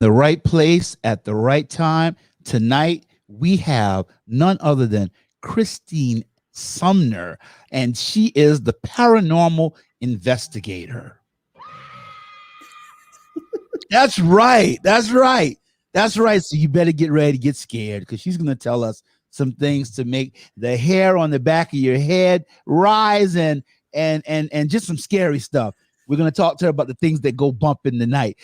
the right place at the right time. Tonight, we have none other than Kris Sumner, and she is the paranormal investigator. That's right. That's right. That's right. So you better get ready to get scared because she's going to tell us some things to make the hair on the back of your head rise and just some scary stuff. We're going to talk to her about the things that go bump in the night.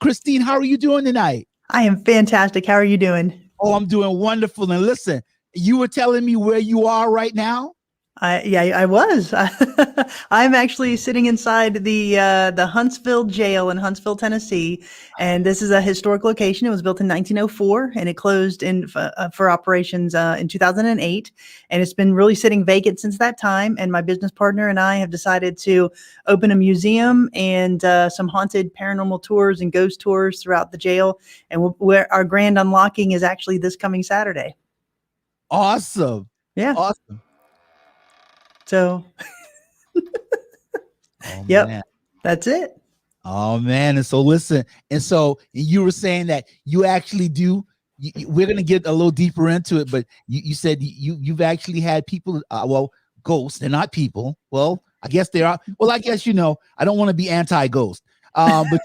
Kris, how are you doing tonight? I am fantastic. How are you doing? Oh, I'm doing wonderful. And listen, you were telling me where you are right now? I was. I'm actually sitting inside the Huntsville jail in Huntsville, Tennessee, and this is a historic location. It was built in 1904, and it closed for operations in 2008, and it's been really sitting vacant since that time. And my business partner and I have decided to open a museum and some haunted paranormal tours and ghost tours throughout the jail. And our grand unlocking is actually this coming Saturday. Awesome. Yeah. Awesome. So, yep, man. That's it. Oh, man. And so listen, and so you were saying that you actually do, we're going to get a little deeper into it, but you said you've actually had people, ghosts, they're not people. Well, I guess they are. Well, I guess, I don't want to be anti-ghost. But but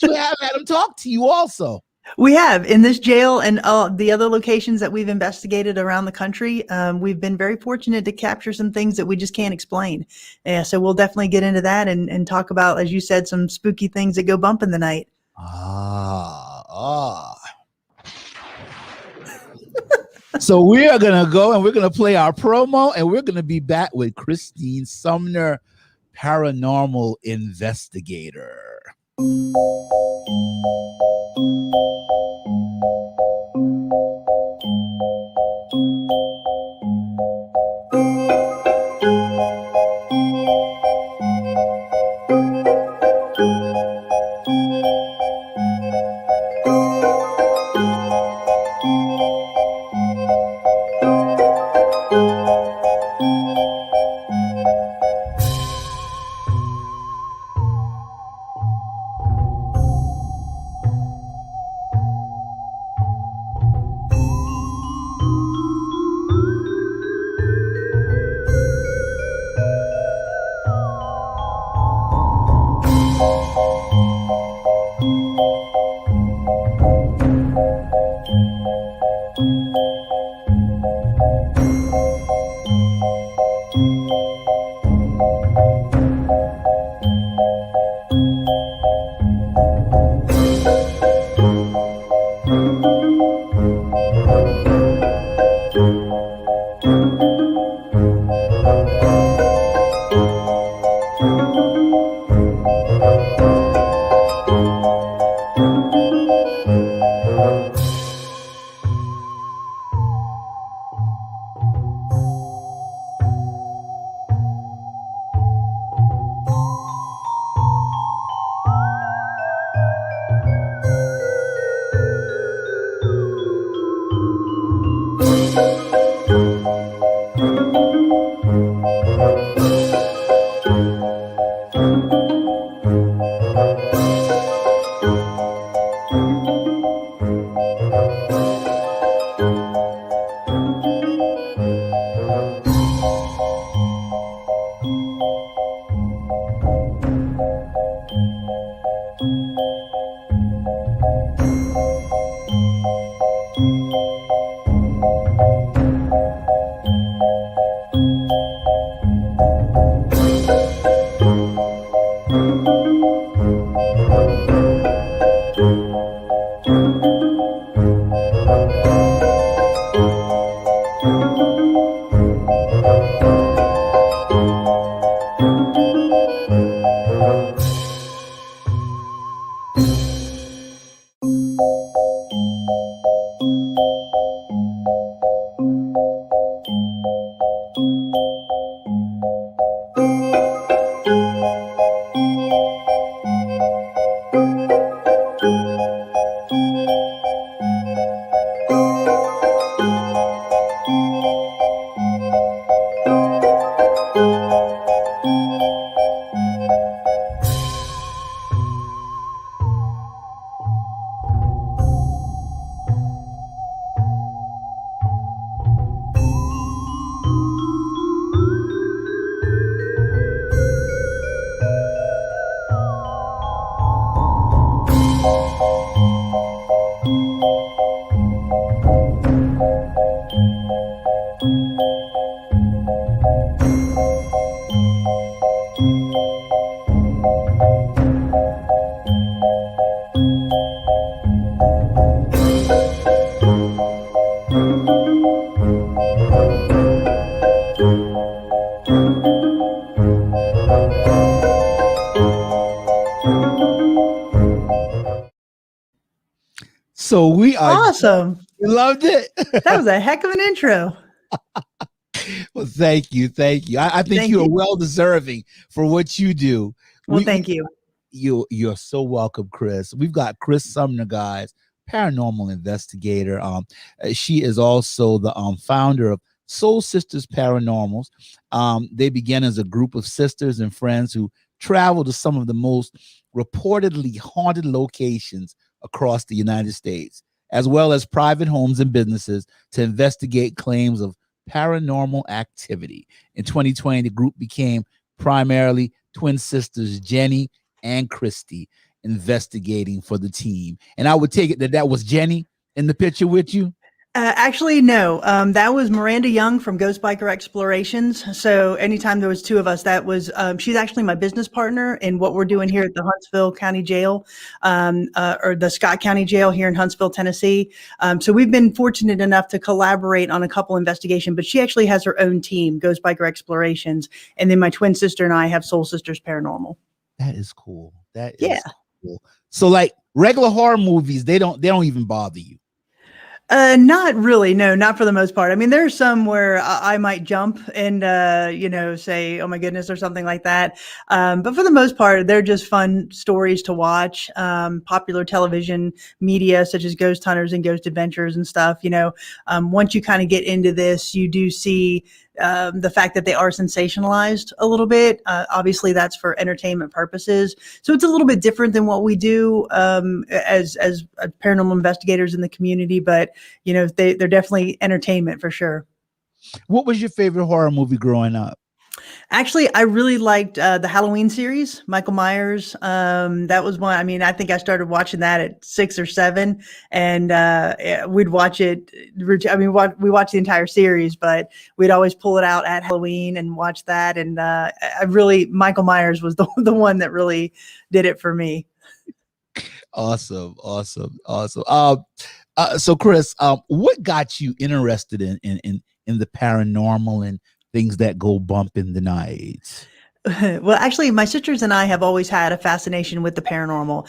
you have had them talk to you also. We have in this jail and the other locations that we've investigated around the country. We've been very fortunate to capture some things that we just can't explain. Yeah, so we'll definitely get into that and talk about, as you said, some spooky things that go bump in the night. So we are going to go and we're going to play our promo and we're going to be back with Kris Sumner, Paranormal Investigator. So we are Awesome. you loved it. That was a heck of an intro. Well, thank you, thank you. I think Thank you are you. well deserving for what you do. Well, thank you. You're so welcome, Kris. We've got Kris Sumner, guys, paranormal investigator. She is also the founder of Soul Sisters Paranormals. They began as a group of sisters and friends who traveled to some of the most reportedly haunted locations across the United States, as well as private homes and businesses to investigate claims of paranormal activity. In 2020, the group became primarily twin sisters Jenny and Kristy investigating for the team. And I would take it that was Jenny in the picture with you. Actually, no. That was Miranda Young from Ghost Biker Explorations. So anytime there was two of us, that was she's actually my business partner in what we're doing here at the Huntsville County Jail, or the Scott County Jail here in Huntsville, Tennessee. So we've been fortunate enough to collaborate on a couple investigations, but she actually has her own team, Ghost Biker Explorations, and then my twin sister and I have Soul Sisters Paranormal. That is cool. That is cool. So like regular horror movies, they don't even bother you. Not really. No, not for the most part. I mean, there's some where I might jump and, say, oh my goodness, or something like that. But for the most part, they're just fun stories to watch. Popular television media such as Ghost Hunters and Ghost Adventures and stuff, once you kind of get into this, you do see the fact that they are sensationalized a little bit. Obviously that's for entertainment purposes. So it's a little bit different than what we do as paranormal investigators in the community, but they're definitely entertainment for sure. What was your favorite horror movie growing up? Actually, I really liked the Halloween series, Michael Myers. That was one. I mean, I think I started watching that at 6 or 7, and we'd watch it. I mean, we watched the entire series, but we'd always pull it out at Halloween and watch that. And Michael Myers was the one that really did it for me. Awesome. So Kris, what got you interested in the paranormal and things that go bump in the night? Well, actually, my sisters and I have always had a fascination with the paranormal.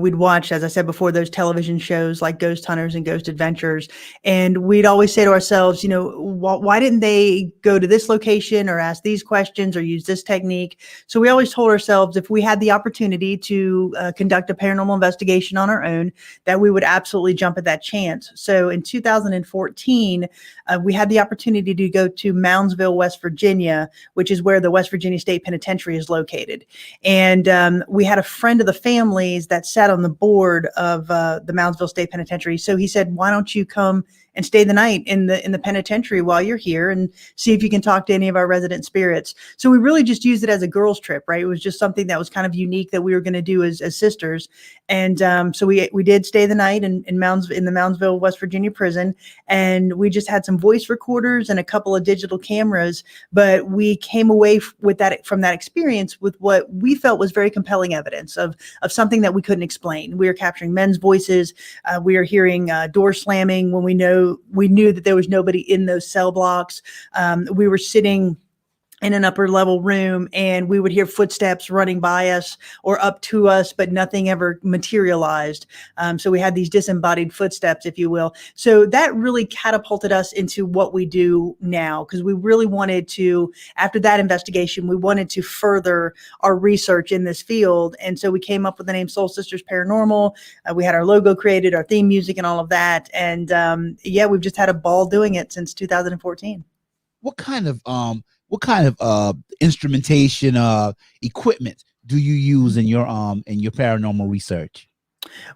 We'd watch, as I said before, those television shows like Ghost Hunters and Ghost Adventures. And we'd always say to ourselves, why didn't they go to this location or ask these questions or use this technique? So we always told ourselves if we had the opportunity to conduct a paranormal investigation on our own, that we would absolutely jump at that chance. So in 2014, we had the opportunity to go to Moundsville, West Virginia, which is where the West Virginia State Penitentiary is located. And we had a friend of the family's that sat on the board of the Moundsville State Penitentiary. So he said, why don't you come and stay the night in the penitentiary while you're here and see if you can talk to any of our resident spirits. So we really just used it as a girls trip, right? It was just something that was kind of unique that we were going to do as sisters. And so we did stay the night in the Moundsville, West Virginia prison. And we just had some voice recorders and a couple of digital cameras, but we came away from that experience with what we felt was very compelling evidence of something that we couldn't explain. We were capturing men's voices. We were hearing door slamming when we knew that there was nobody in those cell blocks. We were sitting in an upper level room and we would hear footsteps running by us or up to us, but nothing ever materialized. So we had these disembodied footsteps, if you will. So that really catapulted us into what we do now, because we really wanted to, after that investigation, we wanted to further our research in this field. And so we came up with the name Soul Sisters Paranormal. We had our logo created, our theme music and all of that. And we've just had a ball doing it since 2014. What kind of instrumentation equipment do you use in your paranormal research?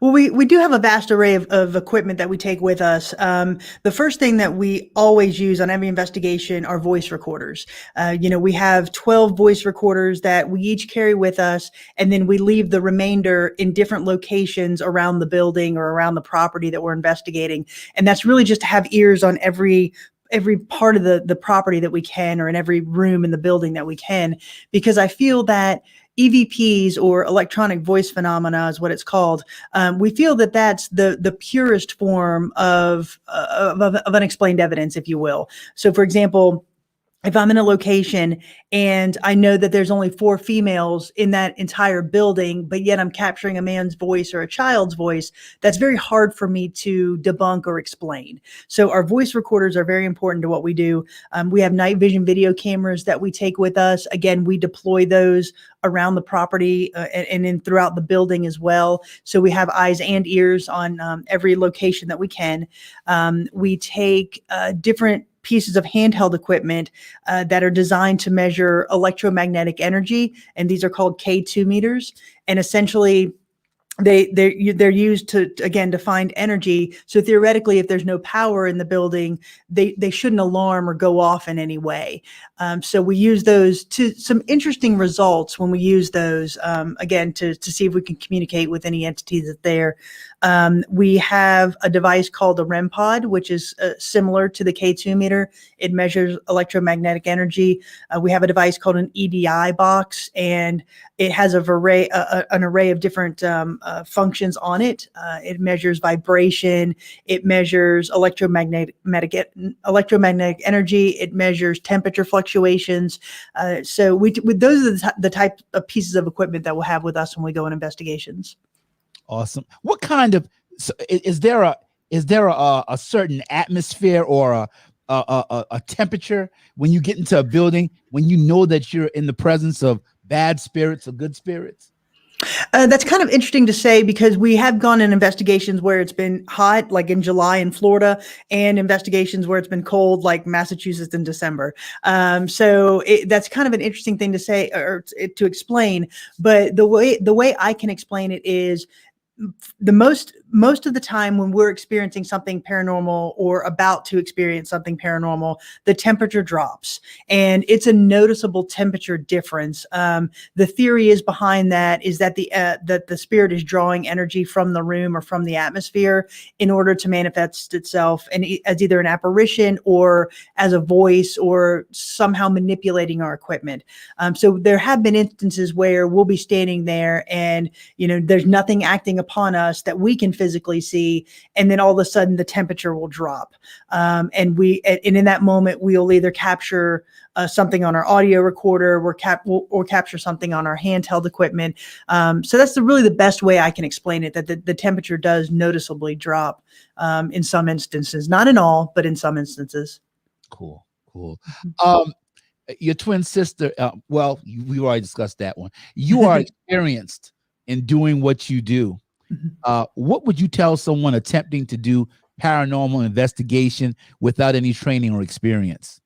Well, we do have a vast array of equipment that we take with us. The first thing that we always use on every investigation are voice recorders. We have 12 voice recorders that we each carry with us, and then we leave the remainder in different locations around the building or around the property that we're investigating. And that's really just to have ears on every part of the property that we can, or in every room in the building that we can, because I feel that EVPs, or electronic voice phenomena is what it's called. We feel that that's the purest form of unexplained evidence, if you will. So for example, if I'm in a location and I know that there's only 4 females in that entire building, but yet I'm capturing a man's voice or a child's voice, that's very hard for me to debunk or explain. So our voice recorders are very important to what we do. We have night vision video cameras that we take with us. Again, we deploy those around the property and in throughout the building as well. So we have eyes and ears on every location that we can. We take different pieces of handheld equipment that are designed to measure electromagnetic energy, and these are called K2 meters. And essentially, they're used to, again, to find energy. So theoretically, if there's no power in the building, they shouldn't alarm or go off in any way. So we use those to some interesting results when we use those, again, to see if we can communicate with any entity that's there. We have a device called the REM pod, which is similar to the K2 meter. It measures electromagnetic energy. We have a device called an EDI box, and it has an array of different functions on it. It measures vibration. It measures electromagnetic energy. It measures temperature fluctuations. So those are the type of pieces of equipment that we'll have with us when we go on investigations. Awesome. What kind of is there a certain atmosphere or a temperature when you get into a building when you know that you're in the presence of bad spirits or good spirits? That's kind of interesting to say because we have gone in investigations where it's been hot, like in July in Florida, and investigations where it's been cold, like Massachusetts in December. So that's kind of an interesting thing to say or to explain. But the way I can explain it is most of the time when we're experiencing something paranormal or about to experience something paranormal, the temperature drops and it's a noticeable temperature difference. The theory is behind that is that the spirit is drawing energy from the room or from the atmosphere in order to manifest itself and as either an apparition or as a voice or somehow manipulating our equipment. So there have been instances where we'll be standing there and there's nothing acting upon us that we can physically see, and then all of a sudden the temperature will drop, and in that moment we'll either capture something on our audio recorder or capture something on our handheld equipment. So that's really the best way I can explain it, that the temperature does noticeably drop in some instances, not in all, but in some instances. Cool. Your twin sister, we already discussed that one. You are experienced in doing what you do. What would you tell someone attempting to do paranormal investigation without any training or experience?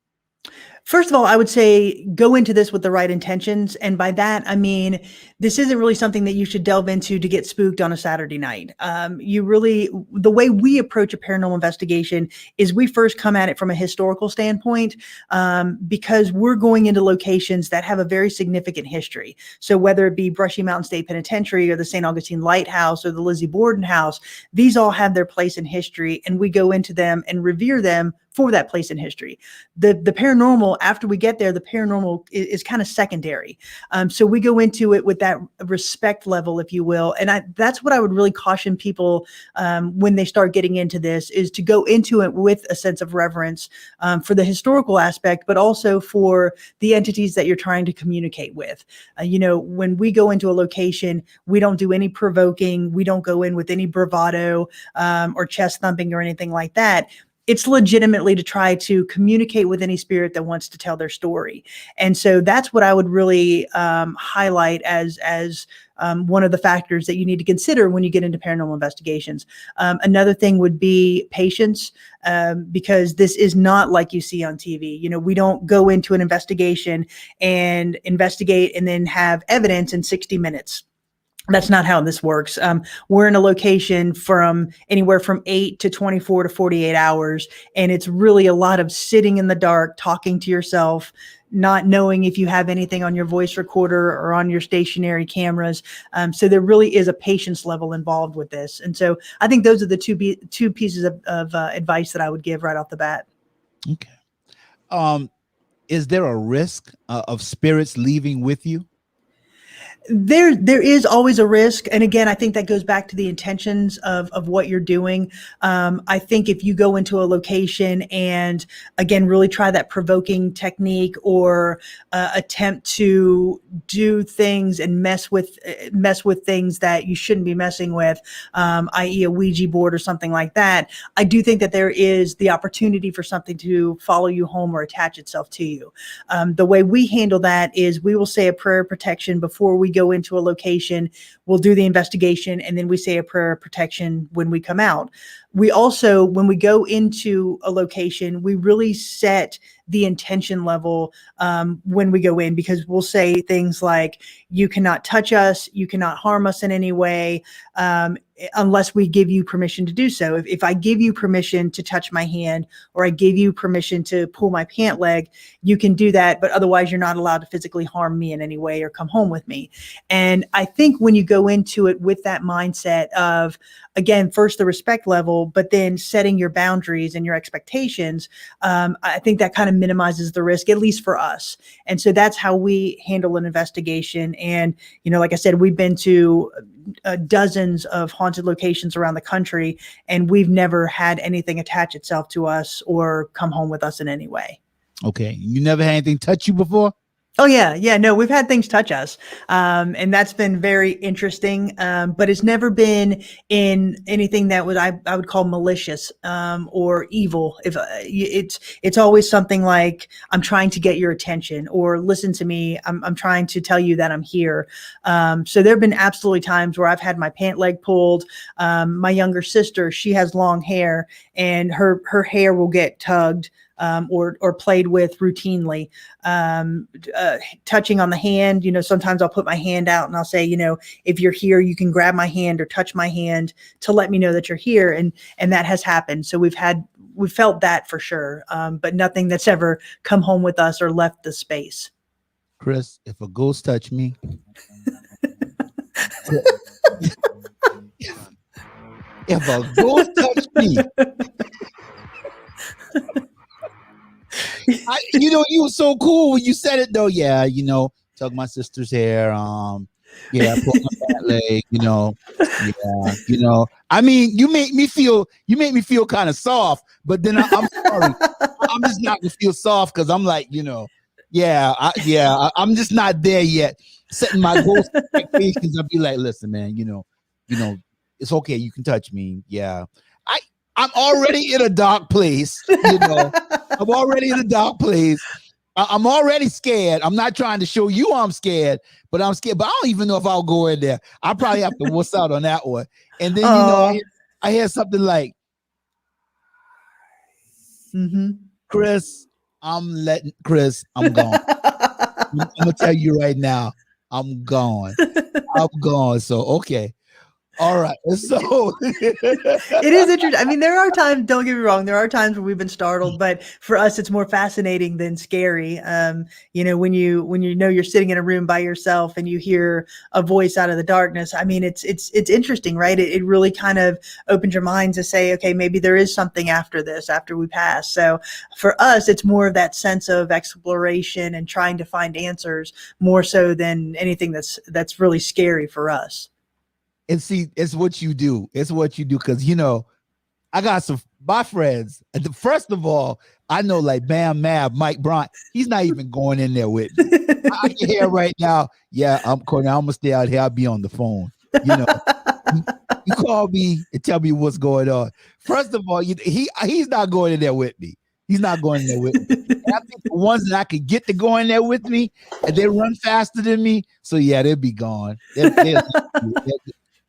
First of all, I would say go into this with the right intentions. And by that, I mean, this isn't really something that you should delve into to get spooked on a Saturday night. The way we approach a paranormal investigation is we first come at it from a historical standpoint, because we're going into locations that have a very significant history. So whether it be Brushy Mountain State Penitentiary or the St. Augustine Lighthouse or the Lizzie Borden House, these all have their place in history, and we go into them and revere them for that place in history. The paranormal, after we get there, the paranormal is kind of secondary. So we go into it with that respect level, if you will. And that's what I would really caution people when they start getting into this, is to go into it with a sense of reverence for the historical aspect, but also for the entities that you're trying to communicate with. When we go into a location, we don't do any provoking. We don't go in with any bravado or chest thumping or anything like that. It's legitimately to try to communicate with any spirit that wants to tell their story. And so that's what I would really highlight as one of the factors that you need to consider when you get into paranormal investigations. Another thing would be patience, because this is not like you see on TV. We don't go into an investigation and investigate and then have evidence in 60 minutes. That's not how this works. We're in a location from anywhere from 8 to 24 to 48 hours. And it's really a lot of sitting in the dark, talking to yourself, not knowing if you have anything on your voice recorder or on your stationary cameras. So there really is a patience level involved with this. And so I think those are the two pieces of advice that I would give right off the bat. Okay. Is there a risk of spirits leaving with you? There is always a risk, and again, I think that goes back to the intentions of what you're doing. I think if you go into a location and again really try that provoking technique or attempt to do things and mess with things that you shouldn't be messing with, i.e., a Ouija board or something like that, I do think that there is the opportunity for something to follow you home or attach itself to you. The way we handle that is we will say a prayer of protection before we go into a location. We'll do the investigation, and then we say a prayer of protection when we come out. We also, when we go into a location, we really set the intention level when we go in, because we'll say things like, you cannot touch us, you cannot harm us in any way, unless we give you permission to do so. If I give you permission to touch my hand, or I give you permission to pull my pant leg, you can do that, but otherwise you're not allowed to physically harm me in any way or come home with me. And I think when you go into it with that mindset of, again, first the respect level, but then setting your boundaries and your expectations, I think that kind of minimizes the risk, at least for us. And so that's how we handle an investigation. And, like I said, we've been to dozens of haunted locations around the country, and we've never had anything attach itself to us or come home with us in any way. Okay. You never had anything touch you before? Oh yeah. Yeah. No, we've had things touch us. And that's been very interesting. But it's never been in anything that I would call malicious, or evil. If it's always something like, I'm trying to get your attention, or listen to me. I'm trying to tell you that I'm here. So there've been absolutely times where I've had my pant leg pulled. My younger sister, she has long hair, and her hair will get tugged, or played with routinely, touching on the hand. Sometimes I'll put my hand out and I'll say, if you're here, you can grab my hand or touch my hand to let me know that you're here. And that has happened. So we've felt that for sure. But nothing that's ever come home with us or left the space. Kris, if a ghost touch me, if a ghost touch me, you were so cool when you said it though. Yeah, tug my sister's hair. Pull my back leg. I mean, you make me feel kind of soft. But then I'm sorry, I'm just not gonna feel soft because I'm like, I'm just not there yet. Setting my ghost expectations, I'll be like, listen, man, it's okay. You can touch me. Yeah, I'm already in a dark place. I'm already in a dark place. I'm already scared. I'm not trying to show you I'm scared, but I'm scared. But I don't even know if I'll go in there. I probably have to wuss out on that one. And then, I hear something like, Kris, I'm gone. I'm going to tell you right now, I'm gone. So, okay. All right. So it is interesting. I mean, there are times, don't get me wrong, there are times where we've been startled, but for us, it's more fascinating than scary. When you're sitting in a room by yourself and you hear a voice out of the darkness, I mean, it's interesting, right? It really kind of opens your mind to say, okay, maybe there is something after this, after we pass. So for us, it's more of that sense of exploration and trying to find answers more so than anything that's really scary for us. And see, it's what you do. It's what you do. Cause I got my friends. First of all, I know like Bam Mab, Mike Bryant, he's not even going in there with me. I can hear right now. Yeah, I'm gonna stay out here. I'll be on the phone. You call me and tell me what's going on. First of all, he's not going in there with me. He's not going in there with me. And I think the ones that I could get to go in there with me, and they run faster than me. So yeah, they'll be gone.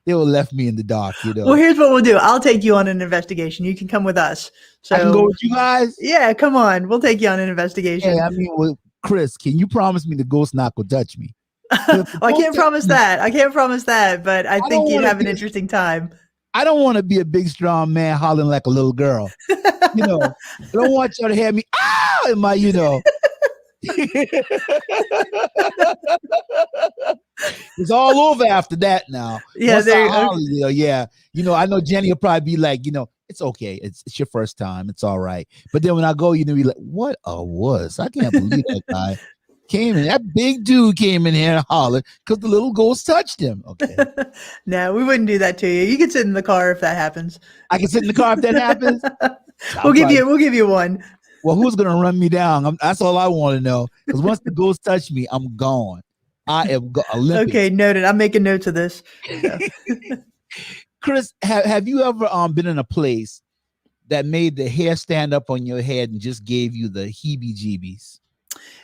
They will left me in the dark, Well, here's what we'll do. I'll take you on an investigation. You can come with us. So I can go with you guys? Yeah, come on. We'll take you on an investigation. Hey, I mean, well, Kris, can you promise me the ghost not will touch me? I can't promise that. But I think you'd have an interesting time. I don't want to be a big, strong man hollering like a little girl. I don't want y'all to hear me. Ah, in my, It's all over after that now. Yeah, I know Jenny will probably be like, it's okay. It's your first time. It's all right. But then when I go, be like, what a wuss. I can't believe that guy. came in. That big dude came in here and hollered because the little ghost touched him. Okay. No, we wouldn't do that to you. You can sit in the car if that happens. I can sit in the car if that happens. We'll give you one. Well, who's going to run me down? That's all I want to know. Because once the ghost touch me, I'm gone. I am Olympic. Okay, noted. I'm making notes of this. So. Kris, have you ever been in a place that made the hair stand up on your head and just gave you the heebie-jeebies?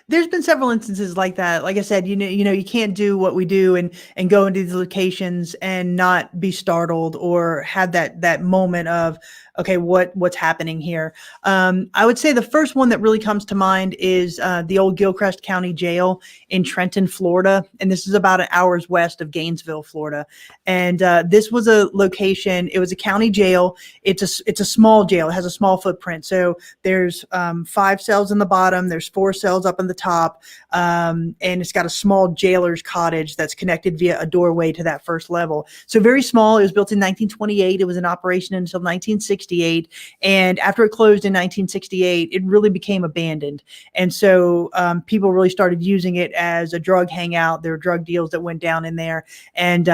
There's been several instances like that. Like I said, you know, you can't do what we do and go into these locations and not be startled or have that moment of, okay, what's happening here? I would say the first one that really comes to mind is the old Gilchrist County Jail in Trenton, Florida, and this is about an hour's west of Gainesville, Florida. And this was a location. It was a county jail. It's a small jail. It has a small footprint. So there's 5 cells in the bottom. There's 4 cells up in the top, and it's got a small jailer's cottage that's connected via a doorway to that first level. So very small. It was built in 1928. It was in operation until 1968. And after it closed in 1968, it really became abandoned. And so people really started using it as a drug hangout. There were drug deals that went down in there. And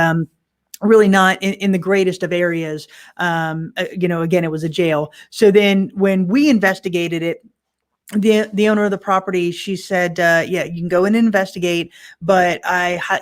really not in the greatest of areas. You know, again, it was a jail. So then when we investigated it, the owner of the property, she said, yeah, you can go in and investigate, but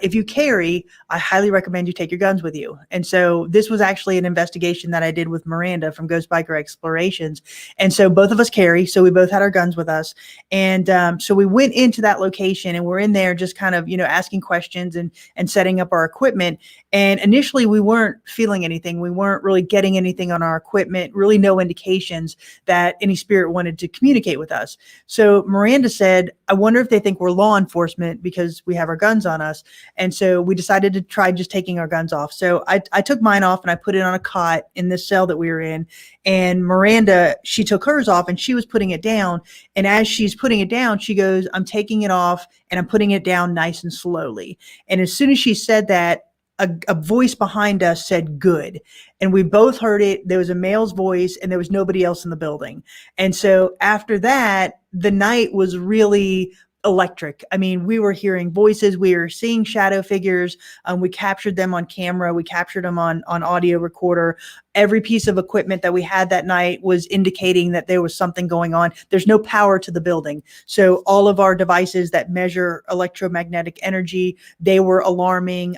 if you carry, I highly recommend you take your guns with you. And so this was actually an investigation that I did with Miranda from Ghost Biker Explorations. And so both of us carry, so we both had our guns with us. And so we went into that location and we're in there just kind of, you know, asking questions and setting up our equipment. And initially we weren't feeling anything. We weren't really getting anything on our equipment, really no indications that any spirit wanted to communicate with us. So Miranda said, I wonder if they think we're law enforcement because we have our guns on us. And so we decided to try just taking our guns off. So I took mine off and I put it on a cot in this cell that we were in. And Miranda, she took hers off and she was putting it down. And as she's putting it down, she goes, I'm taking it off and I'm putting it down nice and slowly. And as soon as she said that, a voice behind us said, good. And we both heard it. There was a male's voice and there was nobody else in the building. And so after that, the night was really electric. I mean, we were hearing voices, we were seeing shadow figures. We captured them on camera. We captured them on audio recorder. Every piece of equipment that we had that night was indicating that there was something going on. There's no power to the building. So all of our devices that measure electromagnetic energy, they were alarming.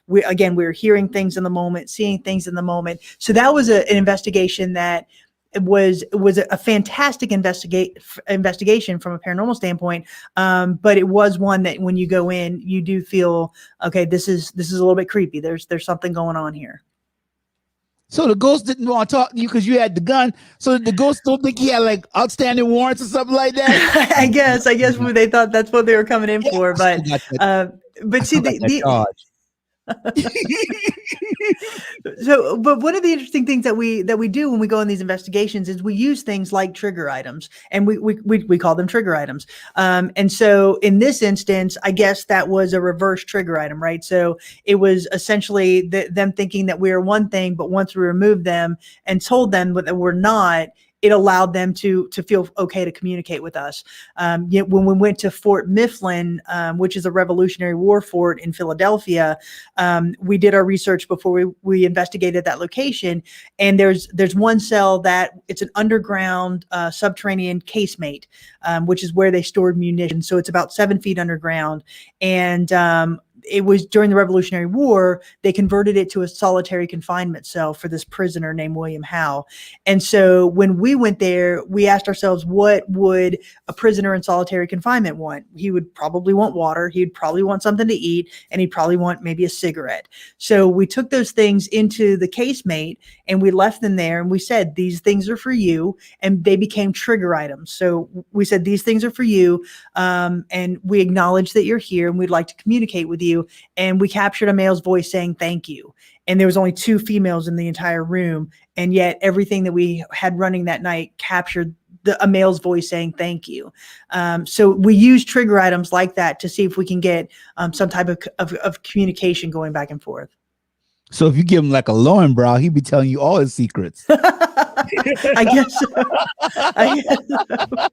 We were hearing things in the moment, seeing things in the moment. So that was an investigation that was a fantastic investigation from a paranormal standpoint. But it was one that when you go in, you do feel, okay, this is a little bit creepy. There's something going on here. So the ghost didn't want to talk to you because you had the gun. So the ghost don't think he had like outstanding warrants or something like that. I guess they thought that's what they were coming in for. But see but one of the interesting things that we do when we go in these investigations is we use things like trigger items, and we call them trigger items. And so in this instance, I guess that was a reverse trigger item, right? So it was essentially them thinking that we were one thing, but once we removed them and told them that we're not, it allowed them to feel okay to communicate with us. Yet when we went to Fort Mifflin, which is a Revolutionary War fort in Philadelphia, we did our research before we investigated that location. And there's one cell that it's an underground subterranean casemate, which is where they stored munitions. So it's about 7 feet underground. And it was during the Revolutionary War, they converted it to a solitary confinement cell for this prisoner named William Howe. And so when we went there, we asked ourselves, what would a prisoner in solitary confinement want? He would probably want water. He'd probably want something to eat, and he'd probably want maybe a cigarette. So we took those things into the casemate and we left them there. And we said, these things are for you. And they became trigger items. So we said, these things are for you. And we acknowledge that you're here and we'd like to communicate with you. And we captured a male's voice saying thank you. And there was only 2 females in the entire room. And yet everything that we had running that night captured a male's voice saying thank you. So we use trigger items like that to see if we can get some type of communication going back and forth. So if you give him like a Lowenbrow, he'd be telling you all his secrets. I guess so. I guess so.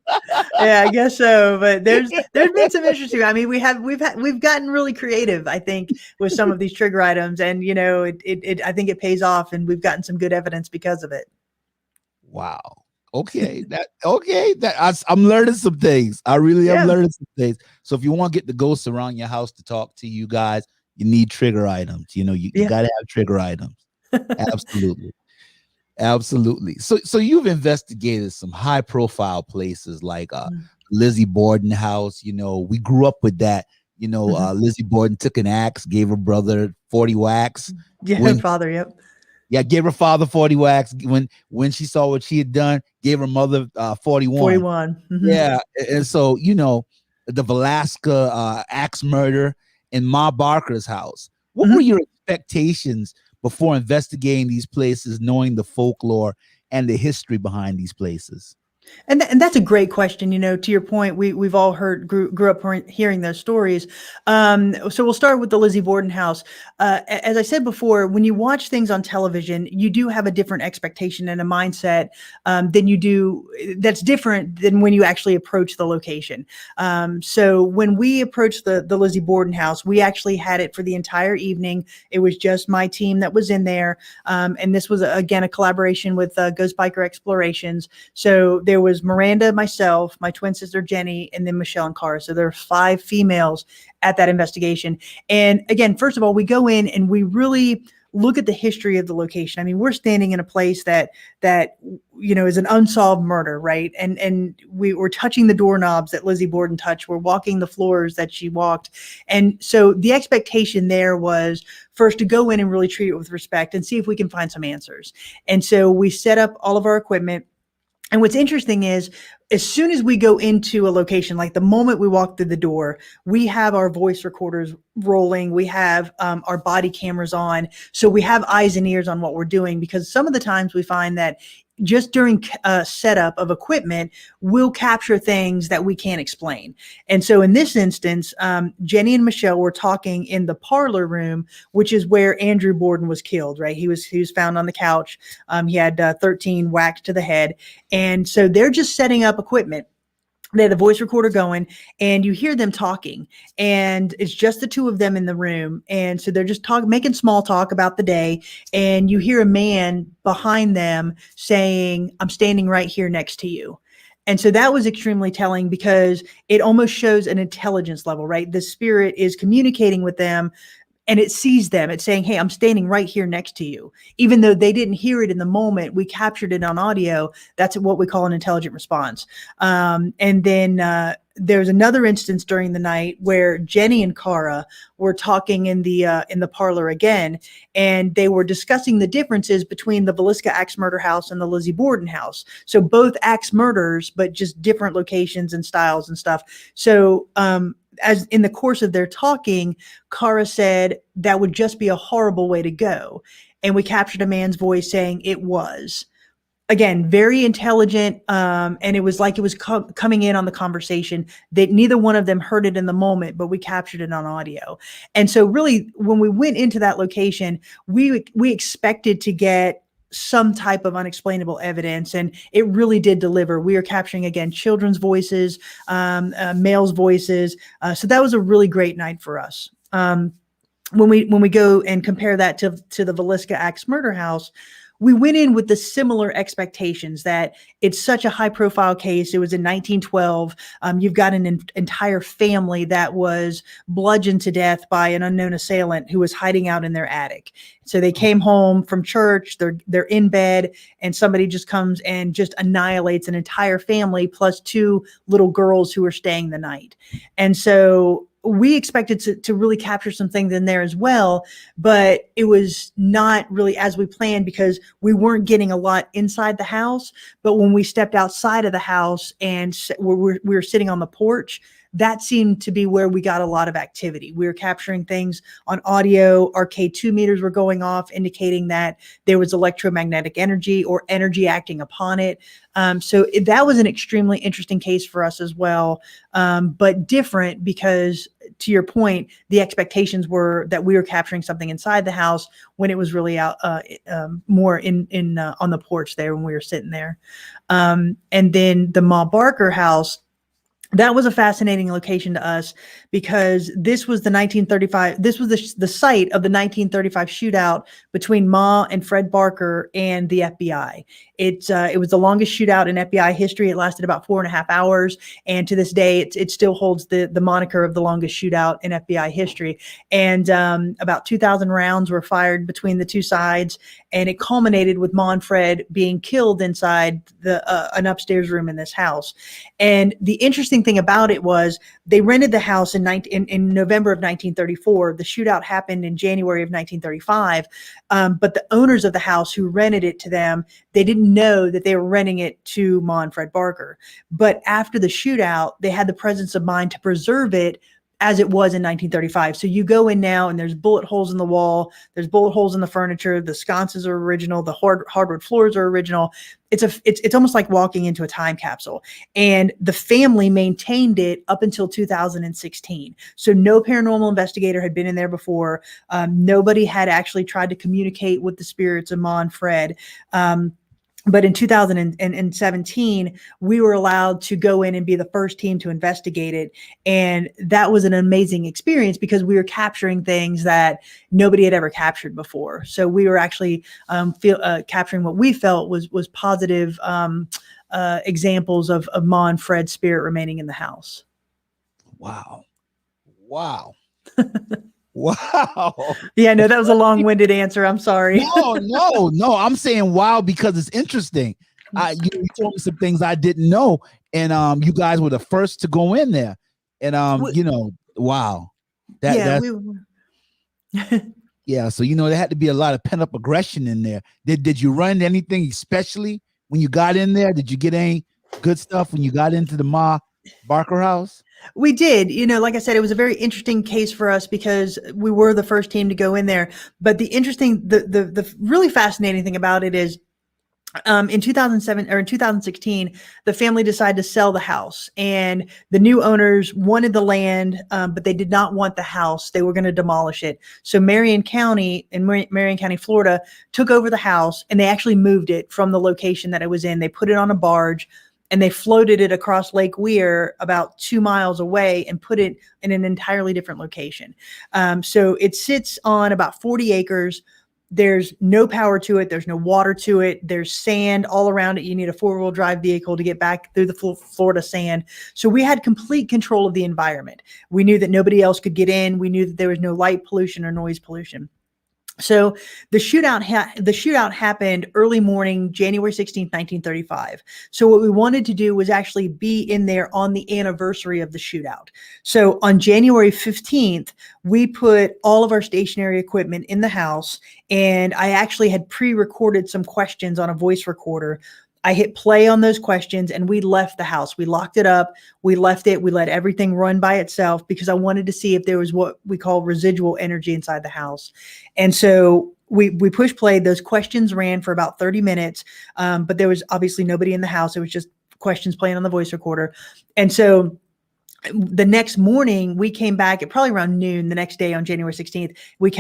Yeah, I guess so. But there's been some interesting. I mean, we've gotten really creative, I think, with some of these trigger items, and I think it pays off, and we've gotten some good evidence because of it. Wow. Okay. I'm learning some things. I really am learning some things. So if you want to get the ghosts around your house to talk to you guys, you need trigger items. You got to have trigger items. Absolutely. Absolutely. So you've investigated some high profile places like Lizzie Borden house. We grew up with that. Lizzie Borden took an axe, gave her brother 40 whacks. Yeah, her father, yep. Yeah, gave her father 40 whacks when she saw what she had done, gave her mother 41. 41. Mm-hmm. Yeah. And so, the Velasca axe murder in Ma Barker's house. What were your expectations before investigating these places, knowing the folklore and the history behind these places? And that's a great question. To your point, we've all grew up hearing those stories. So we'll start with the Lizzie Borden house. As I said before, when you watch things on television, you do have a different expectation and a mindset than you do. That's different than when you actually approach the location. So when we approached the Lizzie Borden house, we actually had it for the entire evening. It was just my team that was in there. And this was, again, a collaboration with Ghost Biker Explorations. So there was Miranda, myself, my twin sister Jenny, and then Michelle and Cara. So there are 5 females at that investigation. And again, first of all, we go in and we really look at the history of the location. I mean, we're standing in a place that is an unsolved murder, right? And we're touching the doorknobs that Lizzie Borden touched. We're walking the floors that she walked. And so the expectation there was first to go in and really treat it with respect and see if we can find some answers. And so we set up all of our equipment. And what's interesting is, as soon as we go into a location, like the moment we walk through the door, we have our voice recorders rolling. We have our body cameras on. So we have eyes and ears on what we're doing, because some of the times we find that just during setup of equipment, we'll capture things that we can't explain. And so in this instance, Jenny and Michelle were talking in the parlor room, which is where Andrew Borden was killed, right? He was found on the couch. He had 13 whacks to the head. And so they're just setting up equipment. They had the voice recorder going, and you hear them talking, and it's just the 2 of them in the room. And so they're just making small talk about the day. And you hear a man behind them saying, "I'm standing right here next to you." And so that was extremely telling, because it almost shows an intelligence level, right? The spirit is communicating with them, and it sees them. It's saying, "Hey, I'm standing right here next to you." Even though they didn't hear it in the moment, we captured it on audio. That's what we call an intelligent response. And then there's another instance during the night where Jenny and Cara were talking in the parlor again, and they were discussing the differences between the Velasca axe murder house and the Lizzie Borden house. So both axe murders, but just different locations and styles and stuff. So as in the course of their talking, Cara said that would just be a horrible way to go. And we captured a man's voice saying it was. Again, very intelligent. And it was like it was coming in on the conversation, that neither one of them heard it in the moment, but we captured it on audio. And so really, when we went into that location, we expected to get some type of unexplainable evidence, and it really did deliver. We are capturing, again, children's voices, males' voices. So that was a really great night for us. When we go and compare that to the Velasca axe murder house, we went in with the similar expectations that it's such a high profile case. It was in 1912. You've got an entire family that was bludgeoned to death by an unknown assailant who was hiding out in their attic. So they came home from church, they're in bed, and somebody just comes and just annihilates an entire family plus 2 little girls who were staying the night. And so we expected to really capture some things in there as well, but it was not really as we planned, because we weren't getting a lot inside the house. But when we stepped outside of the house and we were sitting on the porch, that seemed to be where we got a lot of activity. We were capturing things on audio. Our K2 meters were going off, indicating that there was electromagnetic energy or energy acting upon it. That was an extremely interesting case for us as well, but different because, to your point, the expectations were that we were capturing something inside the house when it was really out more in on the porch there when we were sitting there. And then the Ma Barker house, that was a fascinating location to us because this was the 1935. This was the site of the 1935 shootout between Ma and Fred Barker and the FBI. It was the longest shootout in FBI history. It lasted about 4.5 hours, and to this day, it still holds the moniker of the longest shootout in FBI history. And about 2,000 rounds were fired between the two sides, and it culminated with Ma and Fred being killed inside an upstairs room in this house. And the interesting thing about it was they rented the house in November of 1934. The shootout happened in January of 1935, but the owners of the house who rented it to them, they didn't know that they were renting it to Ma and Fred Barker. But after the shootout, they had the presence of mind to preserve it as it was in 1935. So you go in now and there's bullet holes in the wall, there's bullet holes in the furniture, the sconces are original, the hardwood floors are original. It's almost like walking into a time capsule. And the family maintained it up until 2016. So no paranormal investigator had been in there before. Nobody had actually tried to communicate with the spirits of Ma and Fred. But in 2017, we were allowed to go in and be the first team to investigate it. And that was an amazing experience because we were capturing things that nobody had ever captured before. So we were actually capturing what we felt was positive examples of Ma and Fred's spirit remaining in the house. Wow. Wow. Yeah, no, that was a long-winded answer. I'm sorry. No. I'm saying wow because it's interesting. You told me some things I didn't know, and you guys were the first to go in there, and wow. Yeah. So there had to be a lot of pent-up aggression in there. Did you run anything especially when you got in there? Did you get any good stuff when you got into the Ma Barker house? We did. Like I said, it was a very interesting case for us because we were the first team to go in there. But the really fascinating thing about it is in 2007 or in 2016, the family decided to sell the house, and the new owners wanted the land, but they did not want the house. They were going to demolish it. So Marion County, Florida, took over the house, and they actually moved it from the location that it was in. They put it on a barge, and they floated it across Lake Weir about 2 miles away and put it in an entirely different location. So it sits on about 40 acres. There's no power to it. There's no water to it. There's sand all around it. You need a 4-wheel drive vehicle to get back through the Florida sand. So we had complete control of the environment. We knew that nobody else could get in. We knew that there was no light pollution or noise pollution. So the shootout happened early morning, January 16th, 1935. So what we wanted to do was actually be in there on the anniversary of the shootout. So on January 15th, we put all of our stationary equipment in the house, and I actually had pre-recorded some questions on a voice recorder. I hit play on those questions, and we left the house. We locked it up. We left it. We let everything run by itself because I wanted to see if there was what we call residual energy inside the house. And so we push play. Those questions ran for about 30 minutes, but there was obviously nobody in the house. It was just questions playing on the voice recorder. And so the next morning, we came back at probably around noon the next day on January 16th. We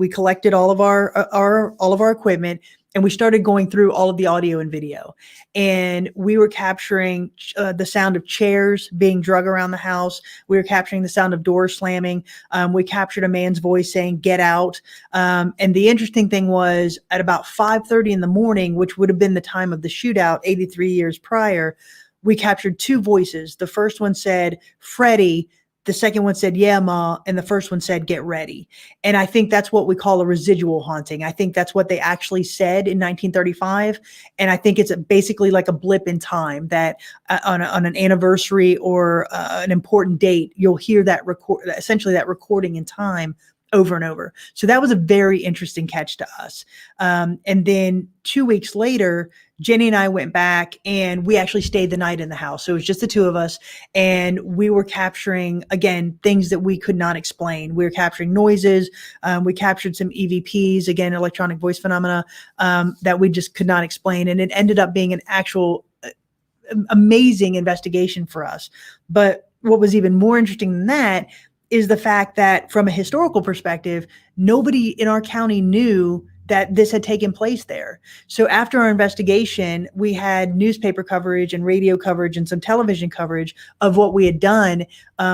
collected all of our equipment, and we started going through all of the audio and video. And we were capturing the sound of chairs being drug around the house. We were capturing the sound of doors slamming. We captured a man's voice saying, "Get out." And the interesting thing was at about 5:30 in the morning, which would have been the time of the shootout 83 years prior, we captured 2 voices. The first one said, "Freddie." The second one said, "Yeah, Ma." And the first one said, "Get ready." And I think that's what we call a residual haunting. I think that's what they actually said in 1935. And I think it's basically like a blip in time that on an anniversary or an important date, you'll hear that essentially that recording in time over and over. So that was a very interesting catch to us. And then 2 weeks later, Jenny and I went back and we actually stayed the night in the house. So it was just the two of us. And we were capturing, again, things that we could not explain. We were capturing noises. We captured some EVPs, again, electronic voice phenomena, that we just could not explain. And it ended up being an actual amazing investigation for us. But what was even more interesting than that is the fact that from a historical perspective, nobody in our county knew that this had taken place there. So after our investigation, we had newspaper coverage and radio coverage and some television coverage of what we had done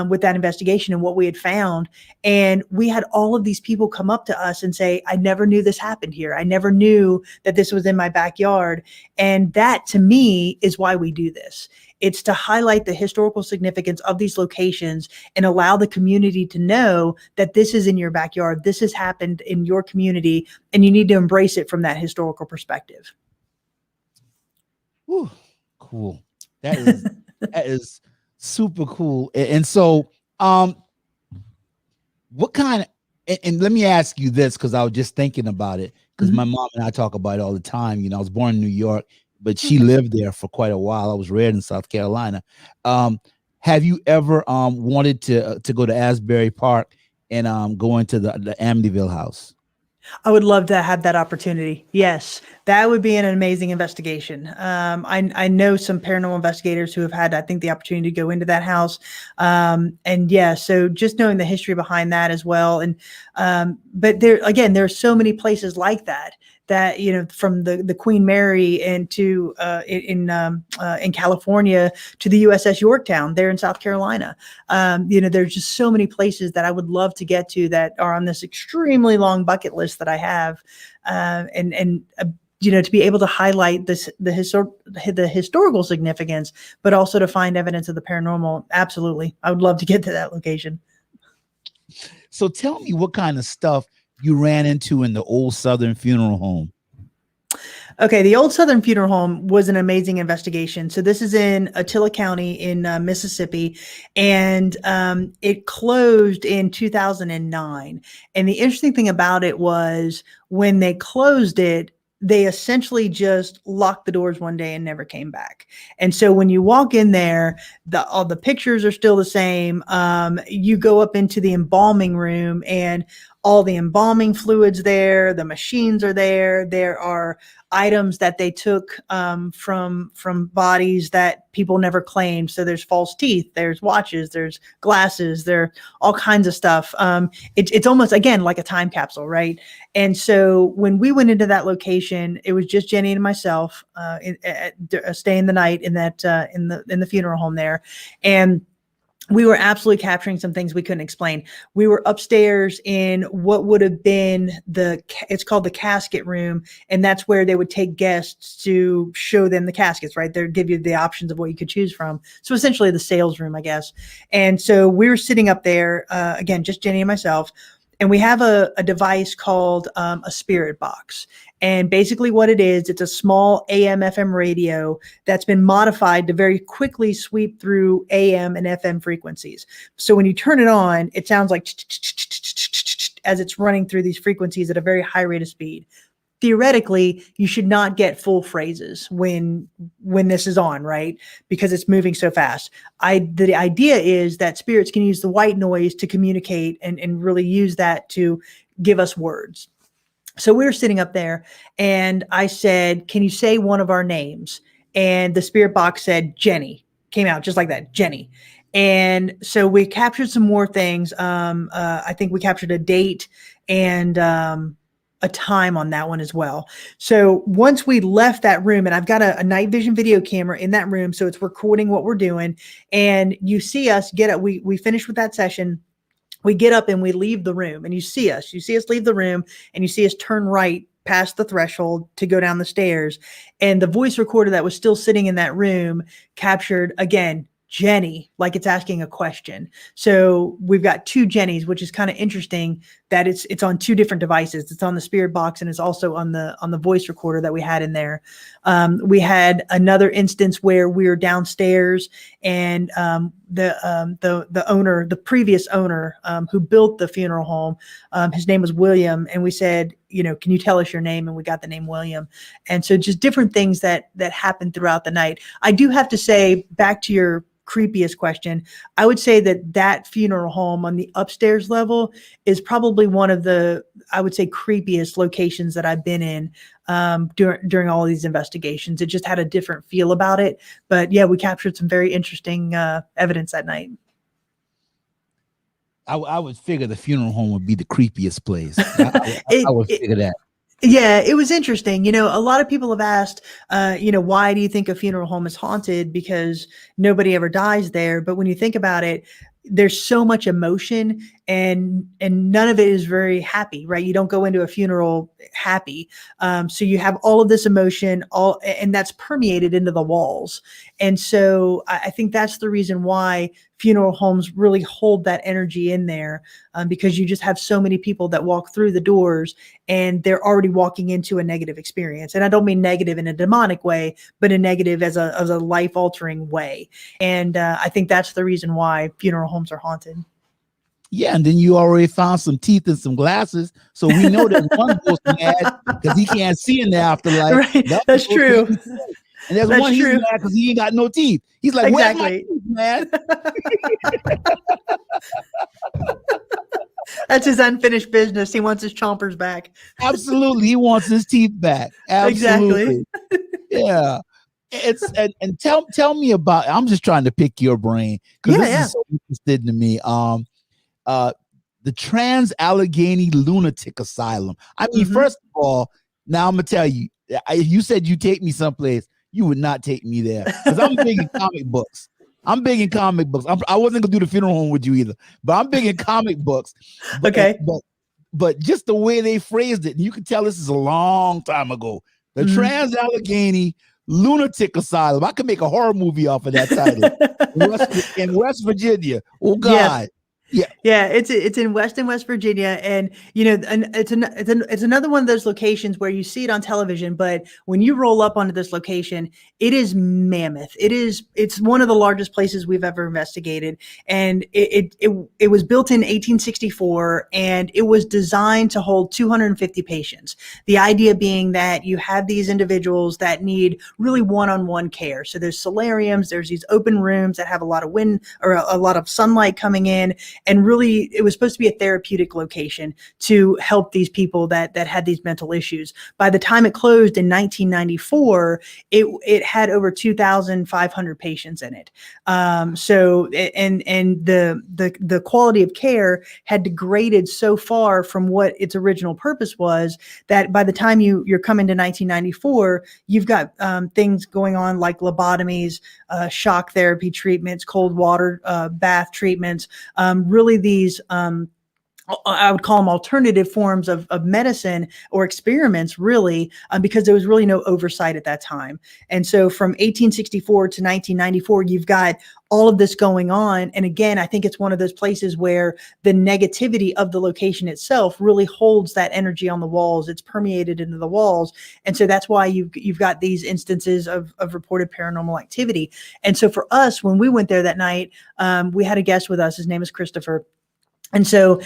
with that investigation and what we had found. And we had all of these people come up to us and say, I never knew this happened here. I never knew that this was in my backyard. And that, to me, is why we do this. It's to highlight the historical significance of these locations and allow the community to know that this is in your backyard. This has happened in your community, and you need to embrace it from that historical perspective. Whew, cool. That is super cool. And so, what kind of, and let me ask you this, because I was just thinking about it, because my mom and I talk about it all the time. You know, I was born in New York, but she lived there for quite a while. I was reared in South Carolina. Have you ever wanted to go to Asbury Park and go into the Amityville house? I would love to have that opportunity. Yes, that would be an amazing investigation. I know some paranormal investigators who have had, I think, the opportunity to go into that house. And yeah, so just knowing the history behind that as well. And but there are so many places like that, you know, from the Queen Mary and to in California to the USS Yorktown there in South Carolina. You know, there's just so many places that I would love to get to that are on this extremely long bucket list that I have. You know, to be able to highlight the historical significance, but also to find evidence of the paranormal. Absolutely. I would love to get to that location. So tell me what kind of stuff you ran into in the old Southern Funeral Home. Okay, the old Southern Funeral Home was an amazing investigation. So this is in Attila County in Mississippi, and it closed in 2009. And the interesting thing about it was when they closed it, they essentially just locked the doors one day and never came back. And so when you walk in there, all the pictures are still the same. You go up into the embalming room and all the embalming fluids there, the machines are there. There are items that they took from bodies that people never claimed. So there's false teeth, there's watches, there's glasses, there all kinds of stuff. It's almost, again, like a time capsule, right? And so when we went into that location, it was just Jenny and myself staying the night in that in the funeral home there, and we were absolutely capturing some things we couldn't explain. We were upstairs in what would have been it's called the casket room. And that's where they would take guests to show them the caskets, right? They'd give you the options of what you could choose from. So essentially the sales room, I guess. And so we were sitting up there, again, just Jenny and myself. And we have a device called a spirit box. And basically what it is, it's a small AM FM radio that's been modified to very quickly sweep through AM and FM frequencies. So when you turn it on, it sounds like as it's running through these frequencies at a very high rate of speed. Theoretically, you should not get full phrases when this is on, right? Because it's moving so fast. The idea is that spirits can use the white noise to communicate and really use that to give us words. So we were sitting up there and I said, can you say one of our names? And the spirit box said, Jenny. Came out just like that, Jenny. And so we captured some more things. I think we captured a date and a time on that one as well. So once we left that room, and I've got a night vision video camera in that room, so it's recording what we're doing. And you see us get up. We finished with that session. We get up and we leave the room, and you see us leave the room, and you see us turn right past the threshold to go down the stairs. And the voice recorder that was still sitting in that room captured, again, Jenny, like it's asking a question. So we've got two Jennys, which is kind of interesting that it's on two different devices. It's on the spirit box and it's also on the voice recorder that we had in there. We had another instance where we were downstairs and the owner, the previous owner who built the funeral home, his name was William, and we said, can you tell us your name? And we got the name William. And so just different things that happened throughout the night. I do have to say, back to your creepiest question, I would say that funeral home on the upstairs level is probably one of the, I would say, creepiest locations that I've been in during all of these investigations. It just had a different feel about it. But yeah, we captured some very interesting evidence that night. I would figure the funeral home would be the creepiest place. I would figure that. Yeah, it was interesting. A lot of people have asked, why do you think a funeral home is haunted? Because nobody ever dies there. But when you think about it, there's so much emotion and none of it is very happy, right? You don't go into a funeral happy. So you have all of this emotion, and that's permeated into the walls. And so I think that's the reason why funeral homes really hold that energy in there, because you just have so many people that walk through the doors and they're already walking into a negative experience. And I don't mean negative in a demonic way, but a negative as a life-altering way. And I think that's the reason why funeral homes are haunted. Yeah, and then you already found some teeth and some glasses, so we know that one ghost mad because he can't see in the afterlife. Right, that's true. And there's one he's mad because he ain't got no teeth. He's like, exactly. Where's my teeth, man? That's his unfinished business. He wants his chompers back. Absolutely, he wants his teeth back. Absolutely. Exactly. Yeah. And tell me about. I'm just trying to pick your brain because this is so interesting to me. The Trans-Allegheny Lunatic Asylum. I mean, first of all, now I'm gonna tell you. You said you take me someplace. You would not take me there because I'm big in comic books. I wasn't gonna do the funeral home with you either, but I'm big in comic books. Okay. But just the way they phrased it, you can tell this is a long time ago. The Trans-Allegheny Lunatic Asylum. I could make a horror movie off of that title. in West Virginia. Oh God. Yeah, it's in West Virginia, and it's another one of those locations where you see it on television, but when you roll up onto this location, it is mammoth. It's one of the largest places we've ever investigated, and it was built in 1864, and it was designed to hold 250 patients. The idea being that you have these individuals that need really one-on-one care. So there's solariums, there's these open rooms that have a lot of wind or a lot of sunlight coming in. And really, it was supposed to be a therapeutic location to help these people that had these mental issues. By the time it closed in 1994, it had over 2,500 patients in it. So the quality of care had degraded so far from what its original purpose was that by the time you're coming to 1994, you've got things going on like lobotomies, shock therapy treatments, cold water bath treatments. Really these, I would call them alternative forms of medicine or experiments, really, because there was really no oversight at that time. And so from 1864 to 1994, you've got all of this going on. And again, I think it's one of those places where the negativity of the location itself really holds that energy on the walls. It's permeated into the walls. And so that's why you've got these instances of reported paranormal activity. And so for us, when we went there that night, we had a guest with us. His name is Christopher. And so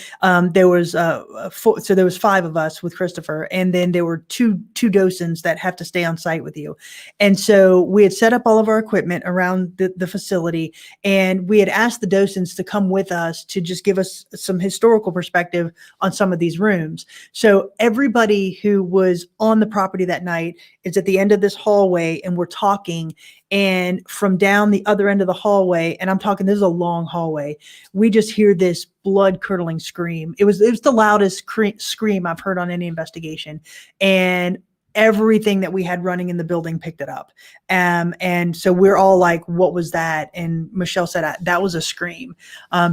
there was there was 5 of us with Christopher, and then there were two docents that have to stay on site with you. And so we had set up all of our equipment around the facility, and we had asked the docents to come with us to just give us some historical perspective on some of these rooms. So everybody who was on the property that night is at the end of this hallway, and we're talking. And from down the other end of the hallway, and I'm talking, this is a long hallway, we just hear this blood-curdling scream. It was the loudest scream I've heard on any investigation. And everything that we had running in the building picked it up. And so we're all like, what was that? And Michelle said, that was a scream.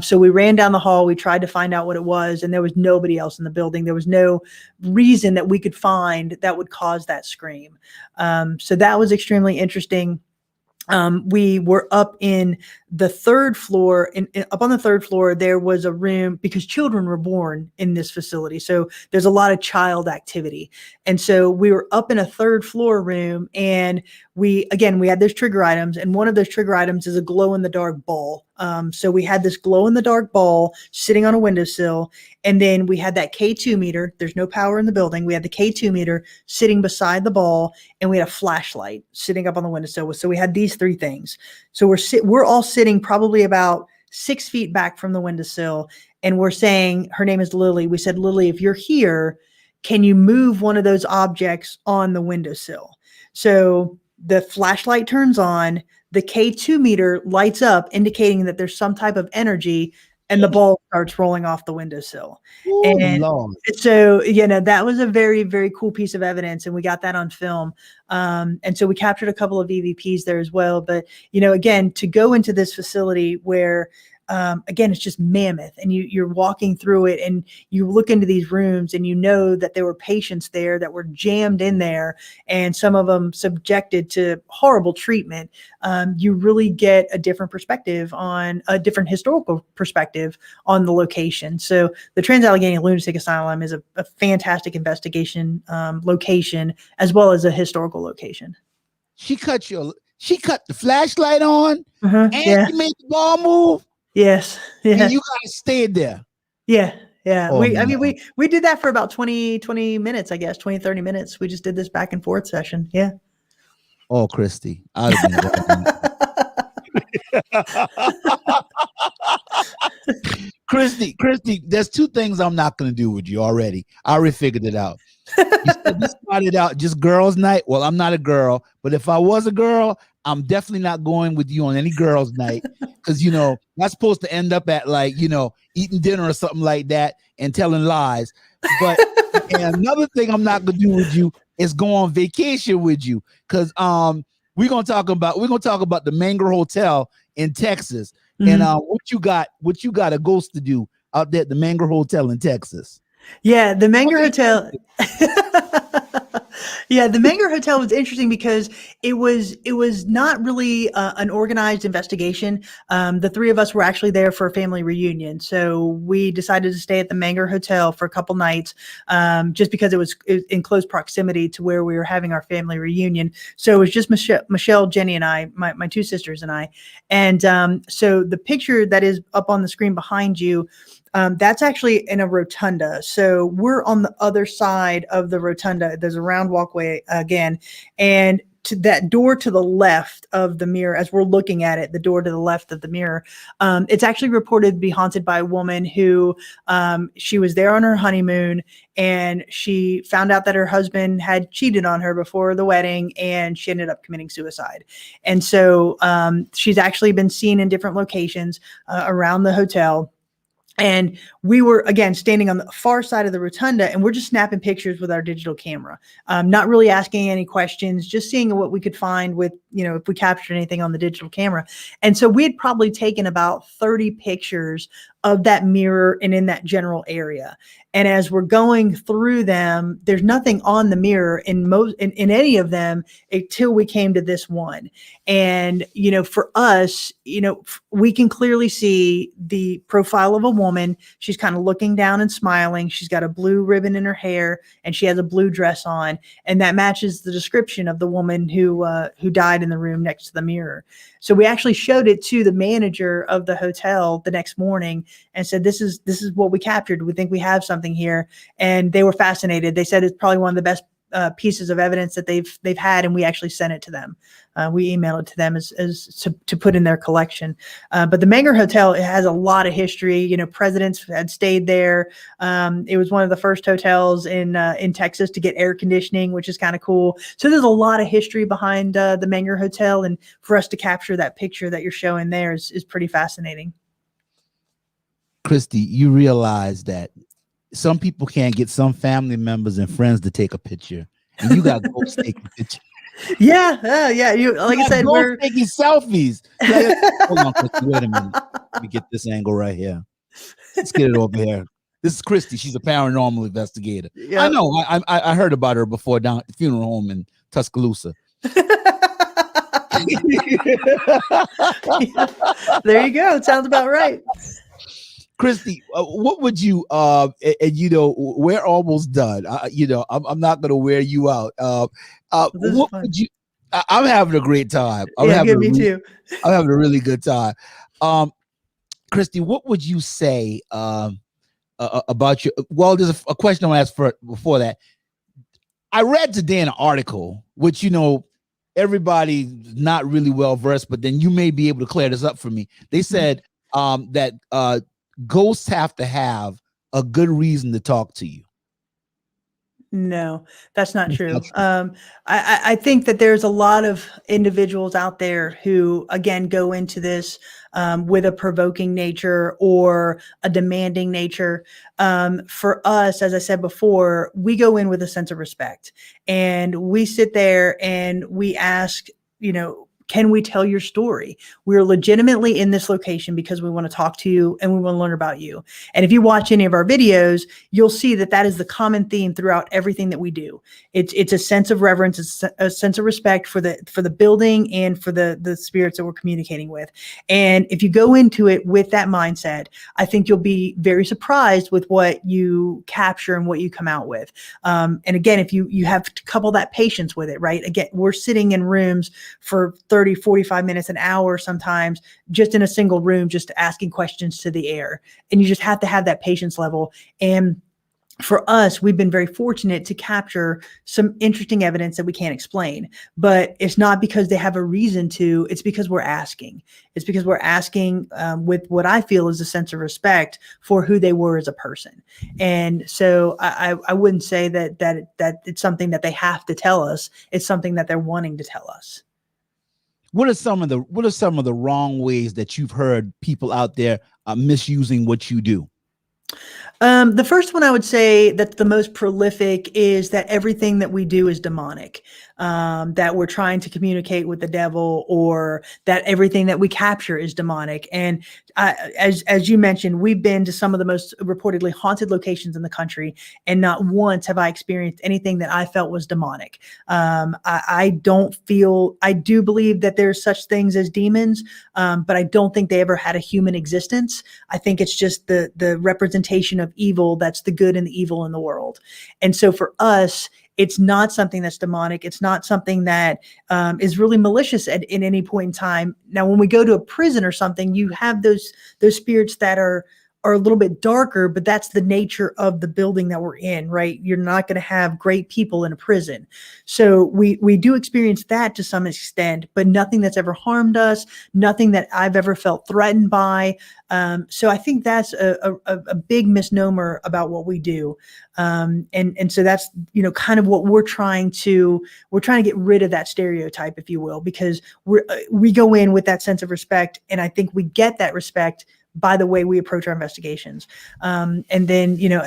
So we ran down the hall. We tried to find out what it was, and there was nobody else in the building. There was no reason that we could find that would cause that scream. So that was extremely interesting. We were up in the third floor, up on the third floor, there was a room because children were born in this facility. So there's a lot of child activity. And so we were up in a third floor room, and we had those trigger items. And one of those trigger items is a glow in the dark ball. So we had this glow in the dark ball sitting on a windowsill. And then we had that K2 meter. There's no power in the building. We had the K2 meter sitting beside the ball, and we had a flashlight sitting up on the windowsill. So we had these three things. So we're all sitting probably about 6 feet back from the windowsill, and we're saying, her name is Lily. We said, Lily, if you're here, can you move one of those objects on the windowsill? So the flashlight turns on, the K2 meter lights up, indicating that there's some type of energy, and the ball starts rolling off the windowsill. Ooh, And Lord. so, that was a very, very cool piece of evidence, and we got that on film. And so we captured a couple of EVPs there as well. But, again, to go into this facility where, again, it's just mammoth, and you're walking through it, and you look into these rooms, and that there were patients there that were jammed in there, and some of them subjected to horrible treatment. You really get a different historical perspective on the location. So the Trans-Allegheny Lunatic Asylum is a fantastic investigation location, as well as a historical location. She cut the flashlight on, and Yeah. she made the ball move. Yes. Yeah. And you guys stayed there. Yeah. Yeah. Oh, we did that for about 20 minutes, I guess, 20, 30 minutes. We just did this back and forth session. Yeah. Oh, Kristy. I'd have been Kristy, there's two things I'm not going to do with you already. I already figured it out. You said this started out just girls' night. Well, I'm not a girl, but if I was a girl, I'm definitely not going with you on any girls' night, because that's supposed to end up at eating dinner or something like that and telling lies. But and another thing I'm not gonna do with you is go on vacation with you, because we're gonna talk about the Menger Hotel in Texas. Mm-hmm. And what you got a ghost to do out there at the Menger Hotel in Texas? Yeah, the Menger Hotel. Yeah, the Menger Hotel was interesting because it was not really an organized investigation. The three of us were actually there for a family reunion, so we decided to stay at the Menger Hotel for a couple nights, just because it was in close proximity to where we were having our family reunion. So it was just Michelle, Jenny, and I, my two sisters and I. And so the picture that is up on the screen behind you, that's actually in a rotunda. So we're on the other side of the rotunda. There's a round walkway again. And to that door to the left of the mirror, as we're looking at it, the door to the left of the mirror, it's actually reported to be haunted by a woman who, she was there on her honeymoon, and she found out that her husband had cheated on her before the wedding, and she ended up committing suicide. And so she's actually been seen in different locations around the hotel. And we were, again, standing on the far side of the rotunda, and we're just snapping pictures with our digital camera, not really asking any questions, just seeing what we could find with, if we captured anything on the digital camera. And so we had probably taken about 30 pictures of that mirror and in that general area. And as we're going through them, there's nothing on the mirror in any of them until we came to this one. And, for us, we can clearly see the profile of a woman. She's kind of looking down and smiling. She's got a blue ribbon in her hair, and she has a blue dress on. And that matches the description of the woman who died in the room next to the mirror. So we actually showed it to the manager of the hotel the next morning and said, this is what we captured. We think we have something here. And they were fascinated. They said it's probably one of the best pieces of evidence that they've had, and we actually sent it to them. We emailed it to them as to put in their collection. But the Menger Hotel, it has a lot of history. Presidents had stayed there. It was one of the first hotels in Texas to get air conditioning, which is kind of cool. So there's a lot of history behind the Menger Hotel, and for us to capture that picture that you're showing there is pretty fascinating. Kristy, you realize that some people can't get some family members and friends to take a picture, and you got ghosts taking pictures. Yeah. You, like I said, we're taking selfies. Hold on, Kristy, wait a minute. Let me get this angle right here. Let's get it over here. This is Kristy. She's a paranormal investigator. Yep. I know. I heard about her before down at the funeral home in Tuscaloosa. Yeah. There you go. It sounds about right. Kristy, what would you and you know, we're almost done. You know, I'm not going to wear you out. This is What fun. would you? I'm having a great time. Yeah, good. Me too. I'm having a really good time. Kristy, what would you say about your? Well, there's a question I want to ask for before that. I read today an article, which you know everybody's not really well versed, but then you may be able to clear this up for me. They said that ghosts have to have a good reason to talk to you. No, that's not That's true. not true. I think that there's a lot of individuals out there who, again, go into this with a provoking nature or a demanding nature. For us, as I said before, we go in with a sense of respect, and we sit there and we ask, you know, can we tell your story? We're legitimately in this location because we want to talk to you and we want to learn about you. And if you watch any of our videos, you'll see that that is the common theme throughout everything that we do. It's a sense of reverence, it's a sense of respect for the building and for the spirits that we're communicating with. And if you go into it with that mindset, I think you'll be very surprised with what you capture and what you come out with. And again, if you have to couple that patience with it, right? Again, we're sitting in rooms for 30, 45 minutes, an hour sometimes, just in a single room, just asking questions to the air. And you just have to have that patience level. And for us, we've been very fortunate to capture some interesting evidence that we can't explain, but it's not because they have a reason to, it's because we're asking. It's because we're asking with what I feel is a sense of respect for who they were as a person. And so I wouldn't say that it's something that they have to tell us. It's something that they're wanting to tell us. What are some of the wrong ways that you've heard people out there misusing what you do? The first one I would say that's the most prolific is that everything that we do is demonic, that we're trying to communicate with the devil, or that everything that we capture is demonic. And as you mentioned, we've been to some of the most reportedly haunted locations in the country, and not once have I experienced anything that I felt was demonic. I do believe that there's such things as demons, but I don't think they ever had a human existence. I think it's just the representation of evil that's the good and the evil in the world. And so for us, it's not something that's demonic. It's not something that is really malicious in any point in time. Now, when we go to a prison or something, you have those spirits that are a little bit darker, but that's the nature of the building that we're in, right? You're not going to have great people in a prison. So we do experience that to some extent, but nothing that's ever harmed us, nothing that I've ever felt threatened by. So I think that's a big misnomer about what we do. And so that's, you know, kind of what we're trying to get rid of that stereotype, if you will, because we go in with that sense of respect. And I think we get that respect by the way we approach our investigations. And then, you know,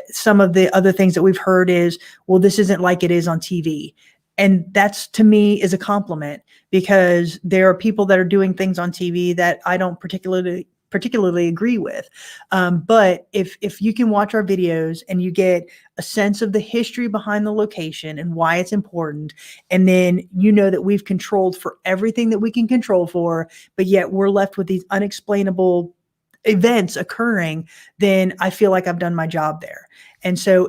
some of the other things that we've heard is, well, this isn't like it is on TV. And that's, to me, is a compliment, because there are people that are doing things on TV that I don't particularly agree with. But if you can watch our videos and you get a sense of the history behind the location and why it's important, and then you know that we've controlled for everything that we can control for, but yet we're left with these unexplainable events occurring, then I feel like I've done my job there. And so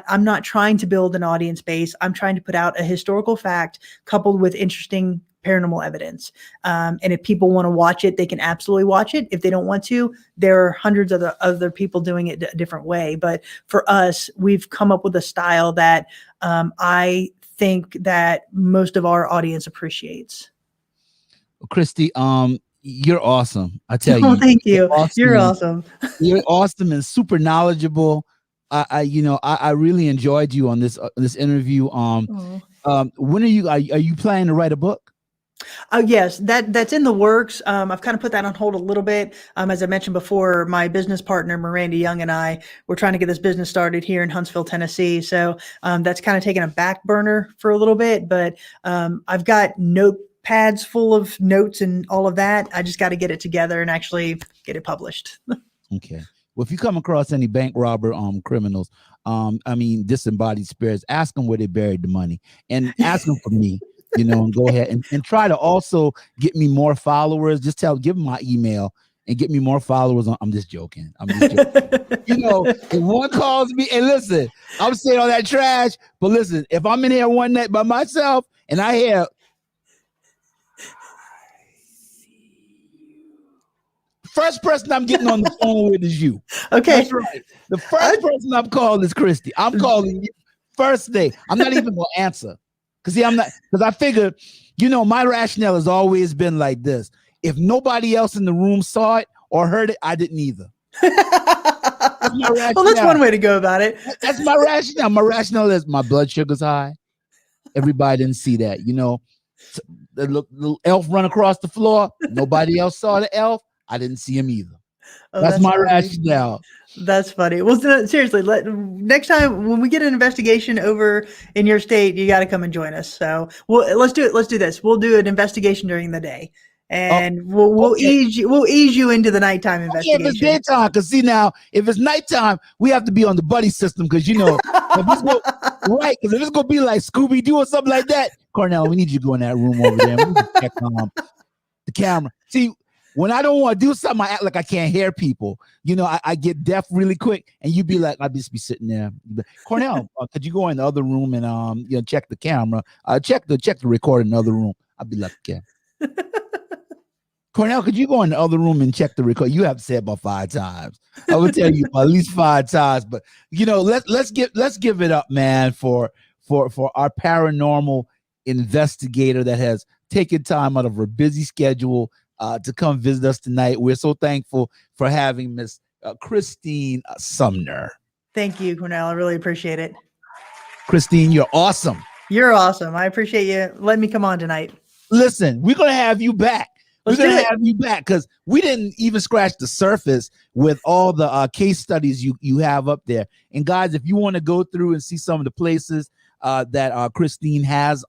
I'm not trying to build an audience base. I'm trying to put out a historical fact coupled with interesting paranormal evidence. And if people want to watch it, they can absolutely watch it. If they don't want to, there are hundreds of other people doing it a different way. But for us, we've come up with a style that I think that most of our audience appreciates. Kristy, you're awesome. I tell Oh, you, thank you. You're and, awesome. you're awesome and super knowledgeable. I really enjoyed you on this interview. Oh. When are you planning to write a book? Yes, that's in the works. I've kind of put that on hold a little bit. As I mentioned before, my business partner, Miranda Young, and I, we're trying to get this business started here in Huntsville, Tennessee. So that's kind of taken a back burner for a little bit, but I've got notepads full of notes and all of that. I just got to get it together and actually get it published. Okay. Well, if you come across any bank robber criminals, disembodied spirits, ask them where they buried the money, and ask them for me. And go ahead and try to also get me more followers. Just give them my email and get me more followers. I'm just joking. If one calls me, and listen, I'm saying all that trash, but listen, if I'm in here one night by myself and I hear, first person I'm getting on the phone with is you. Okay. That's right. The first person I'm calling is Kristy. I'm calling you first day. I'm not even going to answer. Because I figure, my rationale has always been like this. If nobody else in the room saw it or heard it, I didn't either. Well, that's one way to go about it. That's my rationale. My rationale is my blood sugar's high. Everybody didn't see that. The little elf run across the floor. Nobody else saw the elf. I didn't see him either. That's my rationale. That's funny. Well, seriously, next time when we get an investigation over in your state, you got to come and join us. So let's do it. Let's do this. We'll do an investigation during the day, and we'll ease you into the nighttime investigation. If it's daytime, because see now, if it's nighttime, we have to be on the buddy system because if it's gonna be like Scooby Doo or something like that, Cornell, we need you to go in that room over there. We need to check the camera. See. When I don't want to do something, I act like I can't hear people. I get deaf really quick, and you'd be like, I'd just be sitting there. Cornell, could you go in the other room and check the camera? Check the recorder in the other room. I'd be like, yeah. Cornell, could you go in the other room and check the record? You have to say it about 5 times. I would tell you at least 5 times. But let's give it up, man, for our paranormal investigator that has taken time out of her busy schedule to come visit us tonight. We're so thankful for having Miss Kris Sumner. Thank you, Cornell. I really appreciate it. Kris, you're awesome. You're awesome. I appreciate you letting me come on tonight. Listen, we're going to have you back. We're going to have you back because we didn't even scratch the surface with all the case studies you have up there. And guys, if you want to go through and see some of the places that Kris has,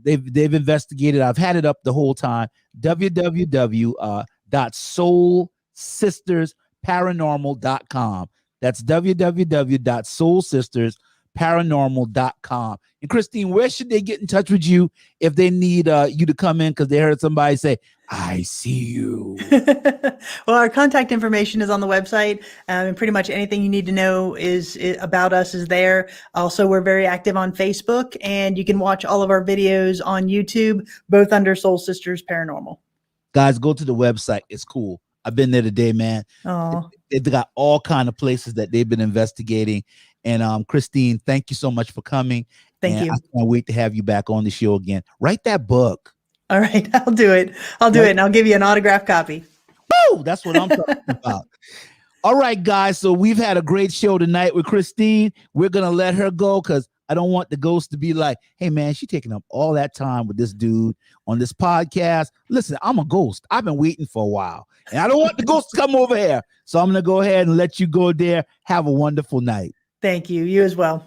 they've investigated. I've had it up the whole time. www.soulsistersparanormal.com. That's www.soulsistersparanormal.com. And Kris, where should they get in touch with you if they need you to come in because they heard somebody say, I see you? Well, our contact information is on the website, and pretty much anything you need to know about us is there. Also, we're very active on Facebook, and you can watch all of our videos on YouTube, both under Soul Sisters Paranormal. Guys, go to the website. It's cool. I've been there today, man. They've got all kind of places that they've been investigating. And Kris, thank you so much for coming. Thank you. I can't wait to have you back on the show again. Write that book. All right, I'll do it. I'll do it, and I'll give you an autographed copy. Woo! That's what I'm talking about. All right, guys. So we've had a great show tonight with Kris. We're gonna let her go because I don't want the ghost to be like, hey man, she's taking up all that time with this dude on this podcast. Listen, I'm a ghost. I've been waiting for a while, and I don't want the ghost to come over here. So I'm gonna go ahead and let you go there. Have a wonderful night. Thank you. You as well.